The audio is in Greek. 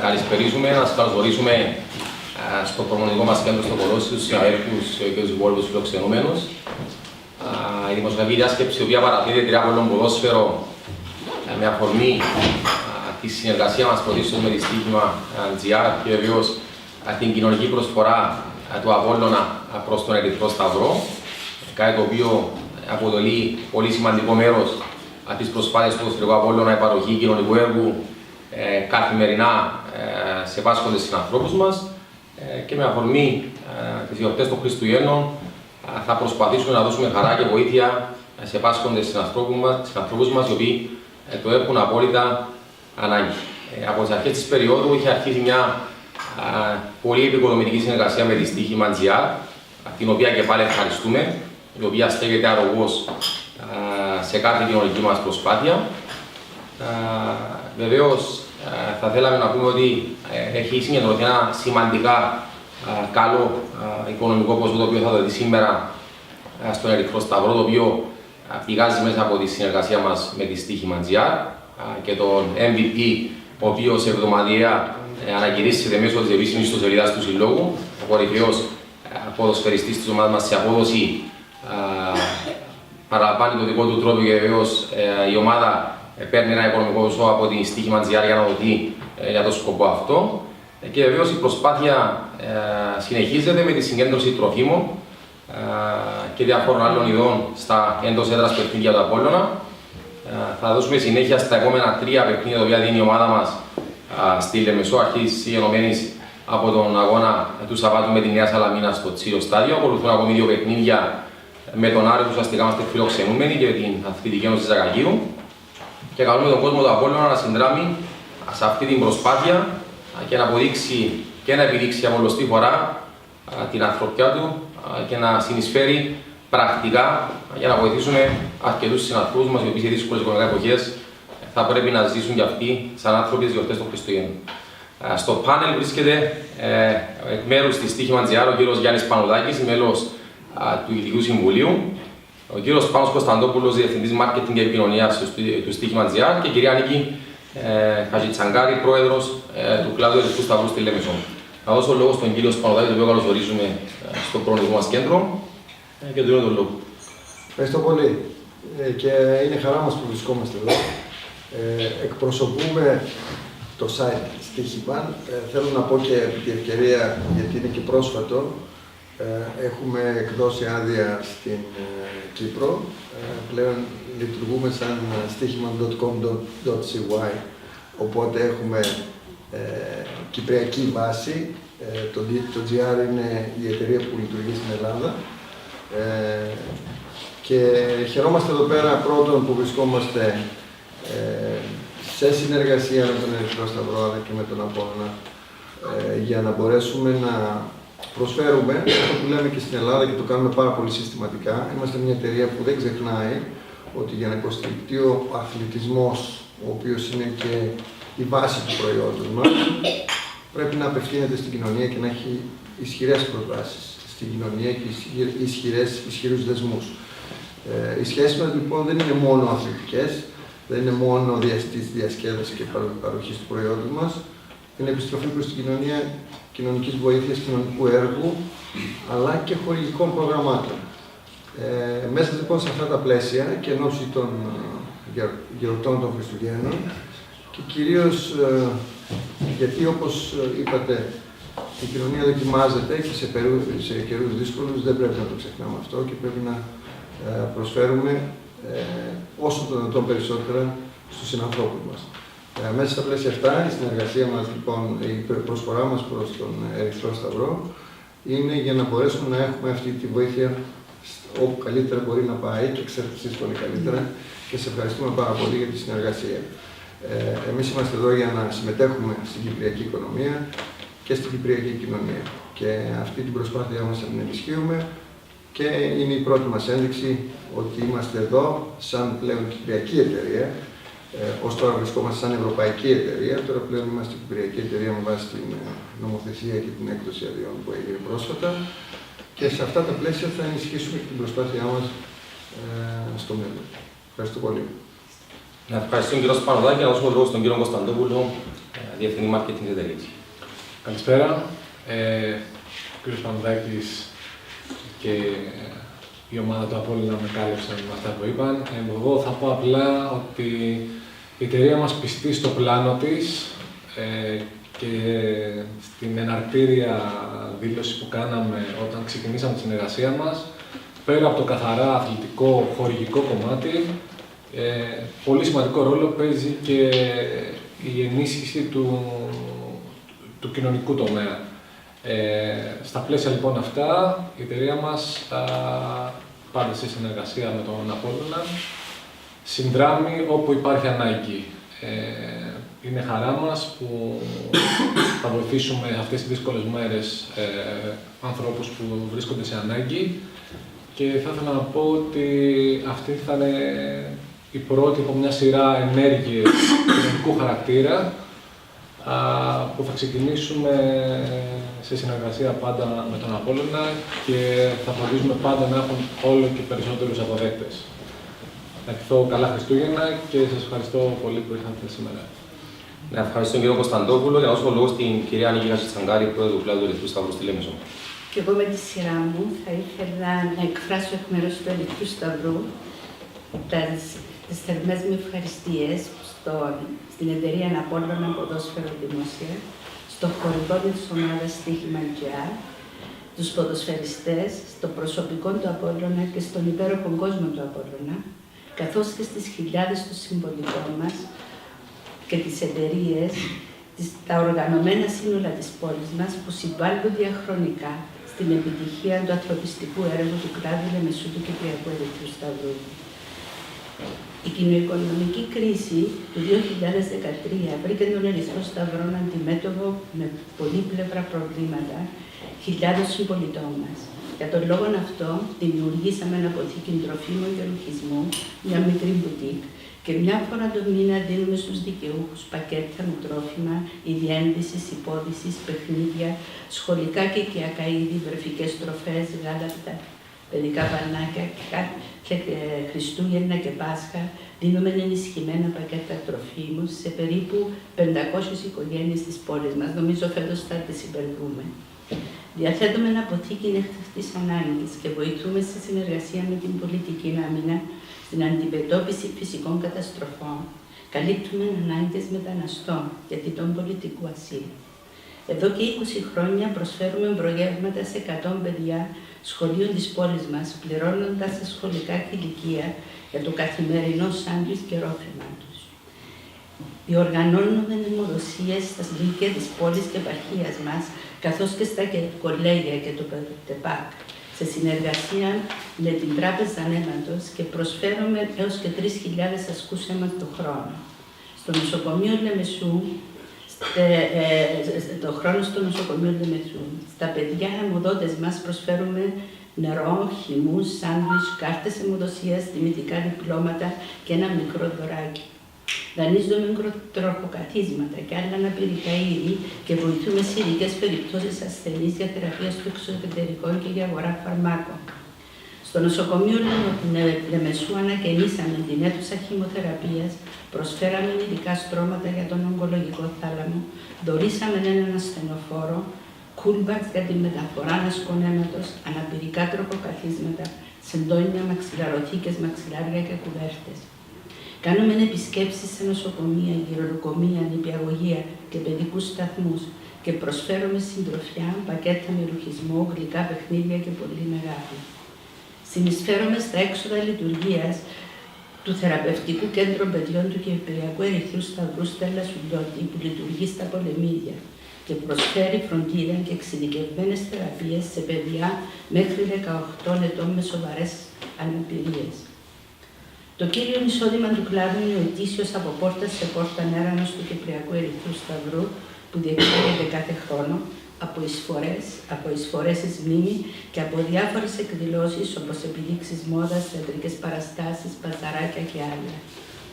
καλησπερίσουμε, να σας καλωσορίσουμε στο προμονητικό μας κέντρο στο Κολόσσι, τους συναδέλφους και τους υπόλοιπους φιλοξενούμενους. Η δημοσιογραφική διάσκεψη, η οποία παραθέτει τριάβολο ποδόσφαιρο με αφορμή τη συνεργασία μας πρωτίστως με τη στοίχημα GR και βεβαίως την κοινωνική προσφορά του Απόλλωνα προς τον Ερυθρό Σταυρό, κάτι το οποίο αποτελεί πολύ σημαντικό μέρος της προσπάθειας του Ποδοσφαιρικού Απόλλωνα, η παροχή κοινωνικού έργου καθημερινά σε πάσχοντες συνανθρώπους μας και με αφορμή τις γιορτές των Χριστουγέννων θα προσπαθήσουμε να δώσουμε χαρά και βοήθεια σε πάσχοντες συνανθρώπους μας, οι οποίοι το έχουν απόλυτα ανάγκη. Από τις αρχές της περίοδου είχε αρχίσει μια πολύ επικοδομητική συνεργασία με τη στοίχημα GR, την οποία και πάλι ευχαριστούμε, η οποία στέκεται αρρωγός σε κάθε κοινωνική μας προσπάθεια. Βεβαίως, θα θέλαμε να πούμε ότι έχει συγκεντρωθεί ένα σημαντικά καλό οικονομικό ποσό, το οποίο θα δοθεί σήμερα στον Ερυθρό Σταυρό, το οποίο πηγάζει μέσα από τη συνεργασία μας με τη στοίχημα GR και τον MVP, ο οποίος εβδομαδιαία ανακηρύσσεται μέσω της επίσημης ιστοσελίδας του Συλλόγου, ο κορυφαίος ποδοσφαιριστής της ομάδας μας σε απόδοση, παραλαμβάνει το δικό του τρόπο και βεβαίως η ομάδα παίρνει ένα οικονομικό ποσό από την στοίχημα GR για να δοθεί για τον σκοπό αυτό. Και βεβαίως η προσπάθεια συνεχίζεται με τη συγκέντρωση τροφίμων και διαφόρων άλλων ειδών στα εντός έδρας παιχνίδια του Απόλλωνα. Θα δώσουμε συνέχεια στα επόμενα 3 παιχνίδια, τα οποία δίνει η ομάδα μας στη Λεμεσό, αρχής γενομένης από τον αγώνα του Σαββάτου με τη Νέα Σαλαμίνα στο Τσίριο Στάδιο. Ακολουθούν ακόμη 2 παιχνίδια με τον Άρη, που ουσιαστικά είμαστε φιλοξενούμενοι, και την Αθλητική Ένωση Ζακακίου. Και καλούμε τον κόσμο του Απόλλωνα να συνδράμει σε αυτή την προσπάθεια και να αποδείξει και να επιδείξει για πολλωστή φορά την ανθρωπιά του και να συνεισφέρει πρακτικά για να βοηθήσουμε αρκετούς συνανθρώπους μας, οι οποίοι σε δύσκολες οικονομικές εποχές θα πρέπει να ζήσουν και αυτοί σαν άνθρωποι τις γιορτές των Χριστουγέννων. Στο πάνελ βρίσκεται εκ μέρους της στοίχημα GR ο κύριος Γιάννης Πανουδάκης, μέλος του Ηθικού Συμβουλίου, ο κύριος Πάνος Κωνσταντόπουλος, Διευθυντής Μάρκετινγκ και Επικοινωνίας του στοίχημα GR, και η κυρία Νίκη Χατζητσαγκάρη, Πρόεδρος του κλάδου Ερυθρού Σταυρού στη Λέμεσο. Να δώσω λόγο στον κύριο Πανουδάκη, τον οποίο καλωσορίζουμε στο προνομικό μας κέντρο, και του δίνω τον λόγο. Ευχαριστώ πολύ και είναι χαρά μας που βρισκόμαστε εδώ. Εκπροσωπούμε το site Στοίχημα. Θέλω να πω και επί τη ευκαιρία, γιατί είναι και πρόσφατο, έχουμε εκδώσει άδεια στην Κύπρο. Πλέον λειτουργούμε σαν στοίχημα.com.cy, οπότε έχουμε κυπριακή βάση. Το GR είναι η εταιρεία που λειτουργεί στην Ελλάδα. Και χαιρόμαστε εδώ πέρα πρώτον που βρισκόμαστε σε συνεργασία με τον Ερυθρό Σταυρό αλλά και με τον Απόλλωνα για να μπορέσουμε να προσφέρουμε αυτό που λέμε και στην Ελλάδα και το κάνουμε πάρα πολύ συστηματικά. Είμαστε μια εταιρεία που δεν ξεχνάει ότι για να υποστηριχτεί ο αθλητισμός, ο οποίος είναι και η βάση του προϊόντος μας, πρέπει να απευθύνεται στην κοινωνία και να έχει ισχυρές προσβάσεις στην κοινωνία και ισχυρούς δεσμούς. Οι σχέσεις μας λοιπόν δεν είναι μόνο αθλητικές, δεν είναι μόνο της διασκέδασης και παροχής του προϊόντος μας, είναι επιστροφή προς την κοινωνία κοινωνικής βοήθειας, κοινωνικού έργου, αλλά και χορηγικών προγραμμάτων. Μέσα λοιπόν σε αυτά τα πλαίσια και εν ώψη των γιορτών των Χριστουγέννων, και κυρίως γιατί, όπως είπατε, η κοινωνία δοκιμάζεται και σε καιρούς δύσκολους, δεν πρέπει να το ξεχνάμε αυτό και πρέπει να προσφέρουμε όσο το δυνατόν περισσότερα στους συνανθρώπους μας. Μέσα στα πλαίσια αυτά, η συνεργασία μας, λοιπόν, η προσφορά μας προς τον Ερυθρό Σταυρό είναι για να μπορέσουμε να έχουμε αυτή τη βοήθεια όπου καλύτερα μπορεί να πάει, και ξέρετε εσείς πολύ καλύτερα, και σε ευχαριστούμε πάρα πολύ για τη συνεργασία. Εμείς είμαστε εδώ για να συμμετέχουμε στην κυπριακή οικονομία και στην κυπριακή κοινωνία. Και αυτή την προσπάθειά μας θα την ενισχύουμε και είναι η πρώτη μας ένδειξη ότι είμαστε εδώ σαν πλέον κυπριακή εταιρεία. Ως τώρα βρισκόμαστε σαν ευρωπαϊκή εταιρεία, τώρα πλέον είμαστε κυπριακή εταιρεία με βάση την νομοθεσία και την έκδοση αδειών που έγινε πρόσφατα. Και σε αυτά τα πλαίσια θα ενισχύσουμε την προσπάθειά μας στο μέλλον. Ευχαριστώ πολύ. Να ευχαριστούμε τον κύριο Σπανοδάκη και να δώσουμε λόγο στον κύριο Κωνσταντόπουλο διευθυντή marketing της εταιρείας. Καλησπέρα. Ο κ. Πανουδάκης και η ομάδα του Απόλλωνα με κάλυψαν με αυτά που είπαν. Εγώ θα πω απλά ότι η εταιρεία μας πιστεί στο πλάνο της και στην εναρκτήρια δήλωση που κάναμε όταν ξεκινήσαμε τη συνεργασία μας, πέρα από το καθαρά αθλητικό, χορηγικό κομμάτι, πολύ σημαντικό ρόλο παίζει και η ενίσχυση του κοινωνικού τομέα. Στα πλαίσια λοιπόν αυτά, η εταιρεία μας, πάντα σε συνεργασία με τον Απόλλωνα, συνδράμει όπου υπάρχει ανάγκη. Είναι χαρά μας που θα βοηθήσουμε αυτές τις δύσκολες μέρες ανθρώπους που βρίσκονται σε ανάγκη και θα ήθελα να πω ότι αυτή θα είναι η πρώτη από μια σειρά ενέργειες κοινωνικού χαρακτήρα που θα ξεκινήσουμε σε συνεργασία πάντα με τον Απόλλωνα και θα φροντίζουμε πάντα να έχουν όλο και περισσότερους αποδέκτες. Να ευχηθώ καλά Χριστούγεννα και σας ευχαριστώ πολύ που ήρθατε σήμερα. Να ευχαριστώ τον κύριο Κωνσταντόπουλο και να δώσω το λόγο στην κυρία Νίκη Χατζητσαγκάρη, πρόεδρο του κλάδου του Ερυθρού Σταυρού στη Λέμεσο. Και εγώ με τη σειρά μου θα ήθελα να εκφράσω εκ μέρους του Ερυθρού Σταυρού τις θερμές μου ευχαριστίες στην εταιρεία Απόλλωνα Ποδόσφαιρο Δημόσια, στο χορηγό της ομάδας Στοίχημα GR, τους ποδοσφαιριστές, στο προσωπικό του Απόλλωνα και στον υπέροχο κόσμο του Απόλλωνα, καθώς και στις χιλιάδες των συμπολιτών μας και τις εταιρείες, τα οργανωμένα σύνολα της πόλης μας που συμβάλλουν διαχρονικά στην επιτυχία του ανθρωπιστικού έργου του κλάδου Λεμεσού του Κυπριακού Ερυθρού Σταυρού. Η κοινωνικονομική κρίση του 2013 βρήκε τον Ερυθρό Σταυρό αντιμέτωπο με πολύπλευρα προβλήματα χιλιάδων συμπολιτών μας. Για τον λόγο αυτό, δημιουργήσαμε ένα αποθήκη τροφίμων και ρουχισμού, μια μικρή μπουτίκ, και μια φορά το μήνα δίνουμε στους δικαιούχους πακέτα με τρόφιμα, ιδιέντησης, υπόδησης, παιχνίδια, σχολικά και οικιακά είδη, βρεφικές τροφές, γάλατα, παιδικά πανάκια και Χριστούγεννα και Πάσχα. Δίνουμε ενισχυμένα πακέτα τροφίμου σε περίπου 500 οικογένειες της πόλης μας. Νομίζω φέτος θα τις υπερβούμε. Διαθέτουμε ένα αποθήκη έκτακτης ανάγκης και βοηθούμε σε συνεργασία με την πολιτική άμυνα στην αντιμετώπιση φυσικών καταστροφών. Καλύπτουμε ανάγκες μεταναστών και των πολιτικού ασύλου. Εδώ και 20 χρόνια προσφέρουμε προγεύματα σε 100 παιδιά σχολείων της πόλης μας, πληρώνοντας τα σχολικά ηλικία για το καθημερινό σάντουιτς και ρόφημα τους. Διοργανώνουμε αιμοδοσίες στα λύκεια της πόλης και επαρχίας μας, καθώς και στα κολέγια και το ΤΕΠΑΚ, σε συνεργασία με την Τράπεζα Νέματος και προσφέρουμε έως και 3.000 ασκούς αίματος το χρόνο. Στο νοσοκομείο Λεμεσού, το χρόνο στο νοσοκομείο Λεμεσού. Στα παιδιά αιμοδότες μας προσφέρουμε νερό, χυμούς, σάντουιτς, κάρτες αιμοδοσίας, τιμητικά διπλώματα και ένα μικρό δωράκι. Δανείζουμε μικροτροχοκαθίσματα και άλλα αναπηρικά είδη και βοηθούμε σε ειδικές περιπτώσεις ασθενείς για θεραπεία στο εξωτερικό και για αγορά φαρμάκων. Στο νοσοκομείο Λεμεσού ανακαινήσαμε την αίθουσα χημοθεραπείας, προσφέραμε ειδικά στρώματα για τον ογκολογικό θάλαμο, δωρήσαμε έναν ασθενοφόρο, κούλμπατς για τη μεταφορά ασκών αίματος, αναπηρικά τροχοκαθίσματα, σεντόνια, μαξιλαροθήκες, μαξιλάρια και κουβέρτες. Κάνουμε επισκέψεις σε νοσοκομεία, γυροκομεία, νηπιαγωγεία και παιδικούς σταθμούς και προσφέρουμε συντροφιά, πακέτα με ρουχισμό, γλυκά παιχνίδια και πολύ μεγάλη. Συνεισφέρομαι στα έξοδα λειτουργίας του Θεραπευτικού Κέντρου Παιδιών του Κυπριακού Ερυθρού Σταυρού Στέλλα Σουντώτη, που λειτουργεί στα Πολεμίδια και προσφέρει φροντίδα και εξειδικευμένες θεραπείες σε παιδιά μέχρι 18 ετών με σοβαρές αναπηρίες. Το κύριο εισόδημα του κλάδου είναι ο ετήσιος από πόρτα σε πόρτα νέρανος του Κυπριακού Ερυθρού Σταυρού, που διεξάγεται κάθε χρόνο από εισφορές εις μνήμη και από διάφορες εκδηλώσεις όπως επιδείξεις μόδας, θεατρικές παραστάσεις, παζαράκια και άλλα.